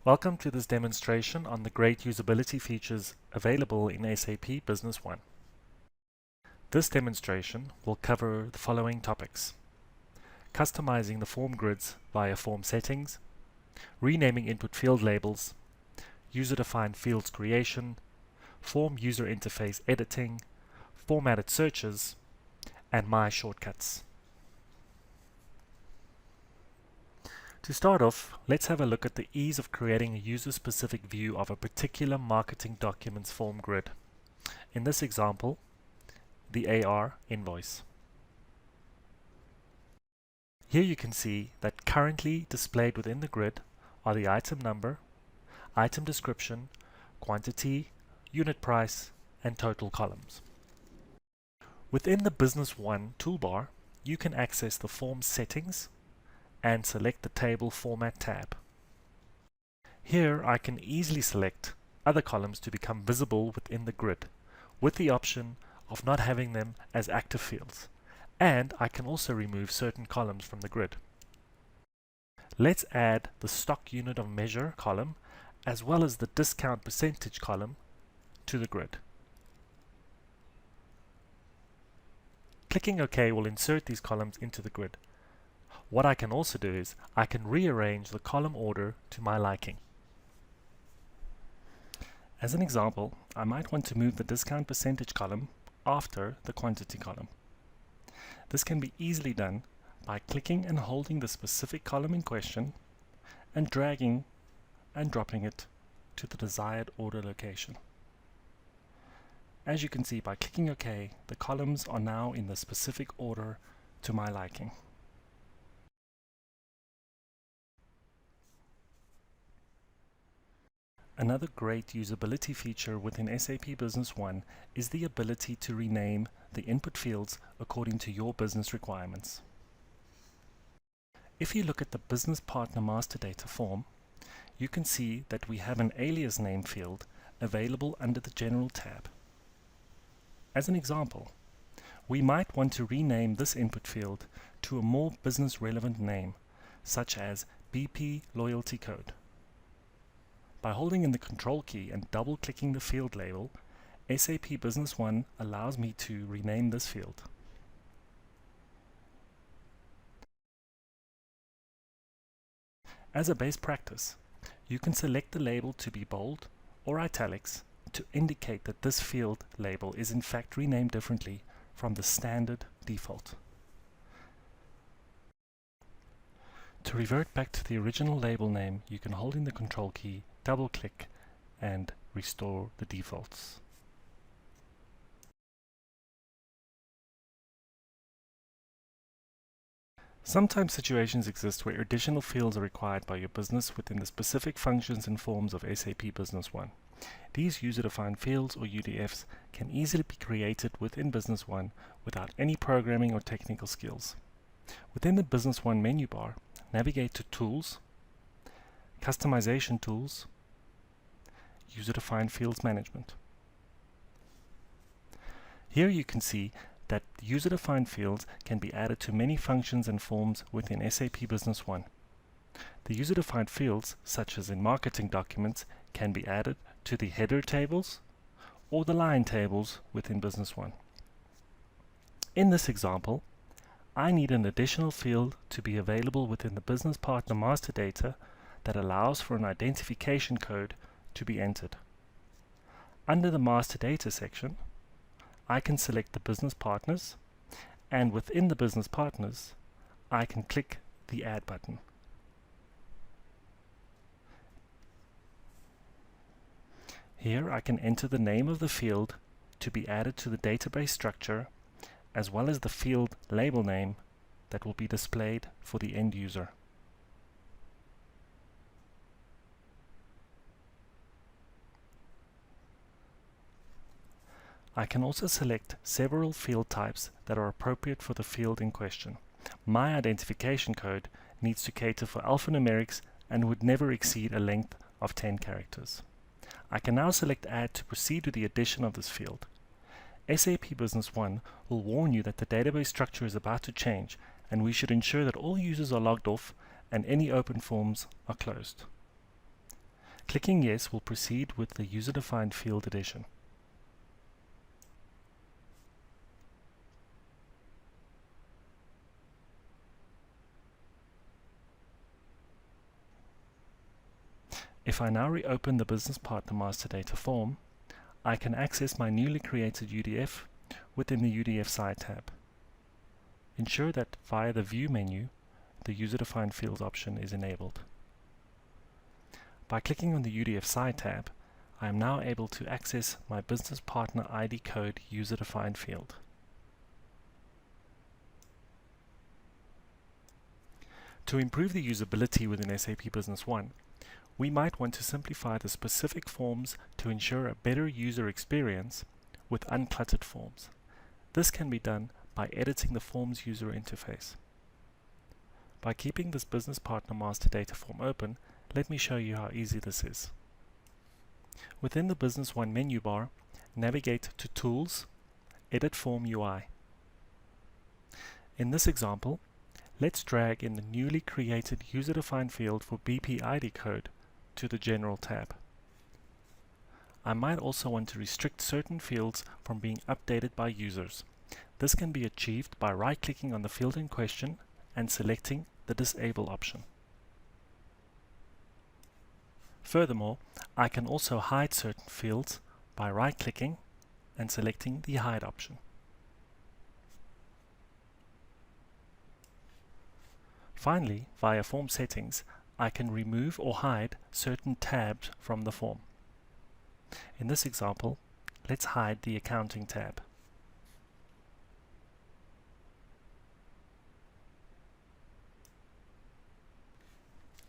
Welcome to this demonstration on the great usability features available in SAP Business One. This demonstration will cover the following topics: customizing the form grids via form settings, renaming input field labels, user-defined fields creation, form user interface editing, formatted searches, and my shortcuts. To start off, let's have a look at the ease of creating a user-specific view of a particular marketing documents form grid. In this example, the AR invoice. Here you can see that currently displayed within the grid are the item number, item description, quantity, unit price, and total columns. Within the Business One toolbar, you can access the form settings and select the Table Format tab. Here I can easily select other columns to become visible within the grid, with the option of not having them as active fields, and I can also remove certain columns from the grid. Let's add the stock unit of measure column as well as the discount percentage column to the grid. Clicking OK will insert these columns into the grid. What I can also do is I can rearrange the column order to my liking. As an example, I might want to move the discount percentage column after the quantity column. This can be easily done by clicking and holding the specific column in question and dragging and dropping it to the desired order location. As you can see, by clicking OK, the columns are now in the specific order to my liking. Another great usability feature within SAP Business One is the ability to rename the input fields according to your business requirements. If you look at the Business Partner Master Data form, you can see that we have an alias name field available under the General tab. As an example, we might want to rename this input field to a more business relevant name, such as BP Loyalty Code. By holding in the Control key and double-clicking the field label, SAP Business One allows me to rename this field. As a base practice, you can select the label to be bold or italics to indicate that this field label is in fact renamed differently from the standard default. To revert back to the original label name, you can hold in the Control key, double-click, and restore the defaults. Sometimes situations exist where additional fields are required by your business within the specific functions and forms of SAP Business One. These user-defined fields, or UDFs, can easily be created within Business One without any programming or technical skills. Within the Business One menu bar, navigate to Tools, Customization Tools, User-Defined Fields Management. Here you can see that user-defined fields can be added to many functions and forms within SAP Business One. The user-defined fields, such as in marketing documents, can be added to the header tables or the line tables within Business One. In this example, I need an additional field to be available within the Business Partner Master Data that allows for an identification code to be entered. Under the Master Data section, I can select the business partners, and within the business partners, I can click the Add button. Here I can enter the name of the field to be added to the database structure, as well as the field label name that will be displayed for the end user. I can also select several field types that are appropriate for the field in question. My identification code needs to cater for alphanumerics and would never exceed a length of 10 characters. I can now select Add to proceed with the addition of this field. SAP Business One will warn you that the database structure is about to change, and we should ensure that all users are logged off and any open forms are closed. Clicking Yes will proceed with the user-defined field addition. If I now reopen the Business Partner Master Data form, I can access my newly created UDF within the UDF Side tab. Ensure that via the View menu, the User-Defined Fields option is enabled. By clicking on the UDF Side tab, I am now able to access my Business Partner ID code user-defined field. To improve the usability within SAP Business One, we might want to simplify the specific forms to ensure a better user experience with uncluttered forms. This can be done by editing the form's user interface. By keeping this Business Partner Master Data form open, let me show you how easy this is. Within the Business One menu bar, navigate to Tools, Edit Form UI. In this example, let's drag in the newly created user-defined field for BP ID code to the General tab. I might also want to restrict certain fields from being updated by users. This can be achieved by right-clicking on the field in question and selecting the Disable option. Furthermore, I can also hide certain fields by right-clicking and selecting the Hide option. Finally, via Form Settings, I can remove or hide certain tabs from the form. In this example, let's hide the Accounting tab.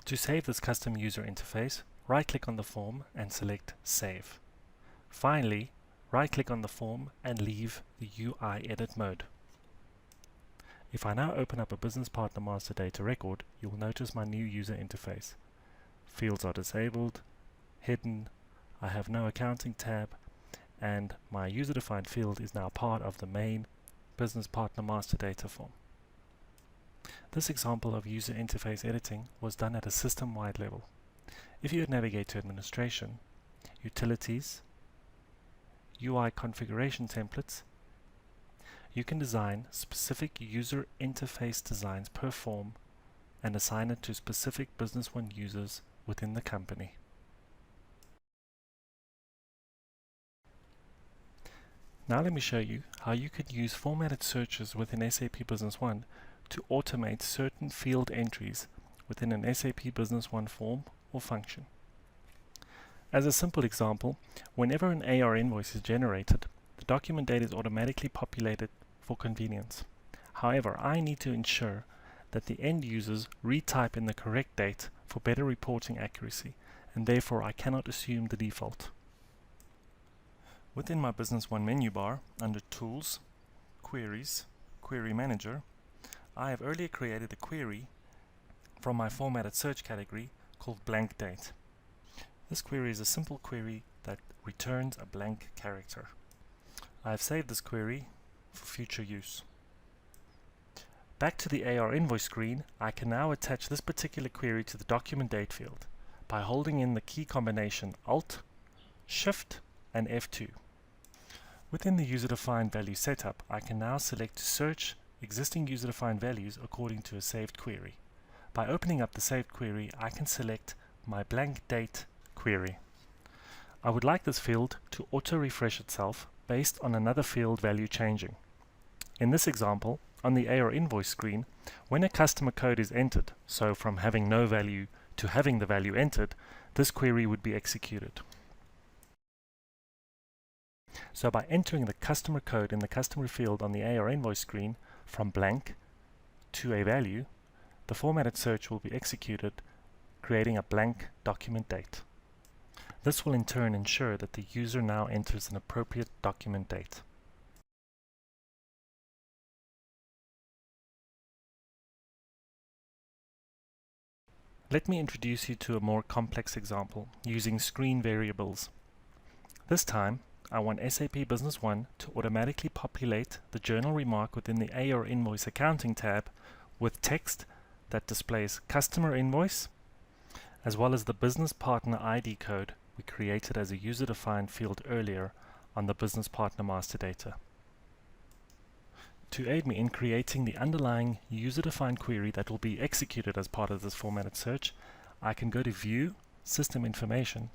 To save this custom user interface, right-click on the form and select Save. Finally, right-click on the form and leave the UI Edit mode. If I now open up a Business Partner Master Data record, you will notice my new user interface. Fields are disabled, hidden, I have no Accounting tab, and my user-defined field is now part of the main Business Partner Master Data form. This example of user interface editing was done at a system-wide level. If you would navigate to Administration, Utilities, UI Configuration Templates, you can design specific user interface designs per form and assign it to specific Business One users within the company. Now let me show you how you could use formatted searches within SAP Business One to automate certain field entries within an SAP Business One form or function. As a simple example, whenever an AR invoice is generated, the document date is automatically populated for convenience. However, I need to ensure that the end users retype in the correct date for better reporting accuracy, and therefore I cannot assume the default. Within my Business One menu bar, under Tools, Queries, Query Manager, I have earlier created a query from my formatted search category called blank date. This query is a simple query that returns a blank character. I have saved this query for future use. Back to the AR invoice screen, I can now attach this particular query to the document date field by holding in the key combination Alt, Shift, and F2. Within the user-defined value setup, I can now select to search existing user-defined values according to a saved query. By opening up the saved query, I can select my blank date query. I would like this field to auto-refresh itself based on another field value changing. In this example, on the AR invoice screen, when a customer code is entered, so from having no value to having the value entered, this query would be executed. So by entering the customer code in the customer field on the AR invoice screen from blank to a value, the formatted search will be executed, creating a blank document date. This will in turn ensure that the user now enters an appropriate document date. Let me introduce you to a more complex example using screen variables. This time, I want SAP Business One to automatically populate the journal remark within the AR Invoice Accounting tab with text that displays customer invoice as well as the business partner ID code we created as a user-defined field earlier on the business partner master data. To aid me in creating the underlying user-defined query that will be executed as part of this formatted search, I can go to View, System Information,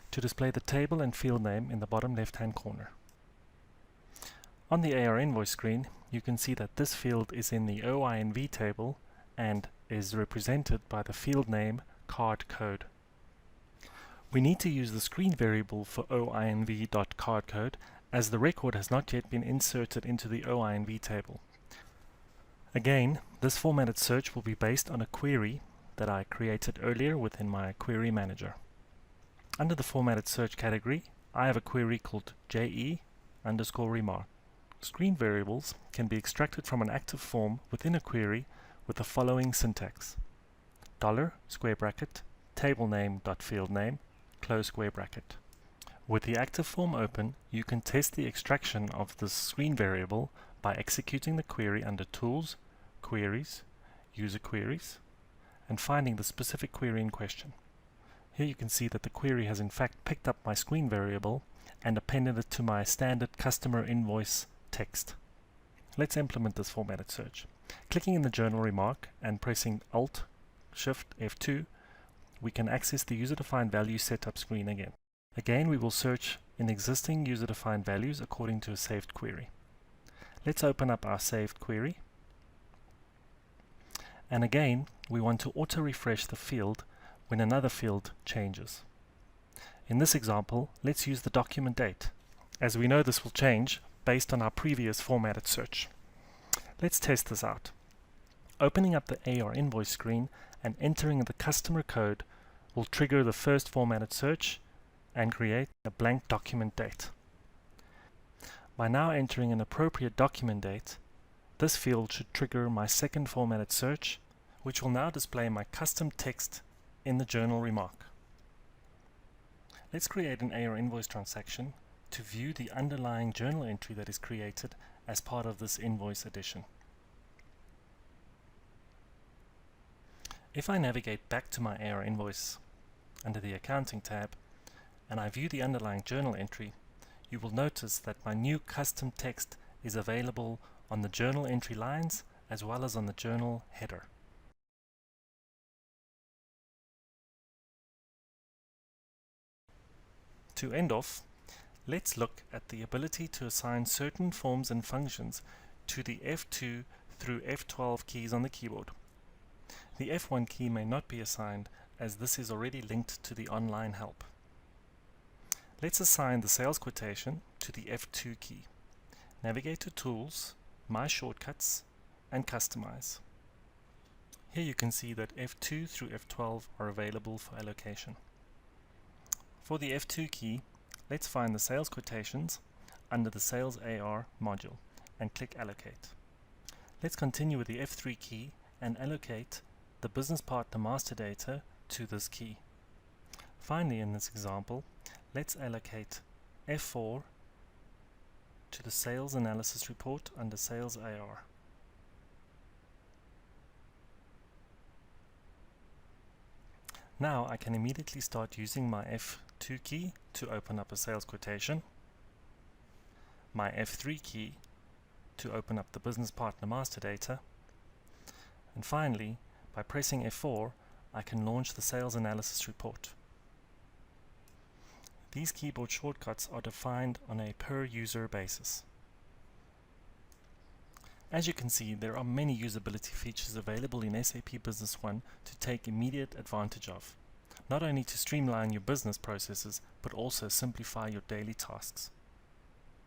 to display the table and field name in the bottom left-hand corner. On the AR invoice screen, you can see that this field is in the OINV table and is represented by the field name card code. We need to use the screen variable for OINV.cardcode as the record has not yet been inserted into the OINV table. Again, this formatted search will be based on a query that I created earlier within my query manager. Under the formatted search category, I have a query called JE_remark. Screen variables can be extracted from an active form within a query with the following syntax: $square bracket table name dot field name close square bracket. With the active form open, you can test the extraction of the screen variable by executing the query under Tools, Queries, User Queries, and finding the specific query in question. Here you can see that the query has in fact picked up my screen variable and appended it to my standard customer invoice text. Let's implement this formatted search. Clicking in the journal remark and pressing Alt-Shift-F2, we can access the user-defined value setup screen again. Again, we will search in existing user-defined values according to a saved query. Let's open up our saved query. And again, we want to auto-refresh the field when another field changes. In this example, let's use the document date, as we know this will change based on our previous formatted search. Let's test this out. Opening up the AR invoice screen and entering the customer code will trigger the first formatted search and create a blank document date. By now entering an appropriate document date, this field should trigger my second formatted search, which will now display my custom text in the journal remark. Let's create an AR invoice transaction to view the underlying journal entry that is created as part of this invoice addition. If I navigate back to my AR invoice under the Accounting tab, and I view the underlying journal entry, you will notice that my new custom text is available on the journal entry lines as well as on the journal header. To end off, let's look at the ability to assign certain forms and functions to the F2 through F12 keys on the keyboard. The F1 key may not be assigned as this is already linked to the online help. Let's assign the sales quotation to the F2 key. Navigate to Tools, My Shortcuts, and Customize. Here you can see that F2 through F12 are available for allocation. For the F2 key, let's find the sales quotations under the Sales AR module and click Allocate. Let's continue with the F3 key and allocate the business partner master data to this key. Finally, in this example, let's allocate F4 to the Sales Analysis report under Sales AR. Now I can immediately start using my F2 key to open up a sales quotation, my F3 key to open up the business partner master data, and finally, by pressing F4, I can launch the sales analysis report. These keyboard shortcuts are defined on a per-user basis. As you can see, there are many usability features available in SAP Business One to take immediate advantage of, not only to streamline your business processes, but also simplify your daily tasks.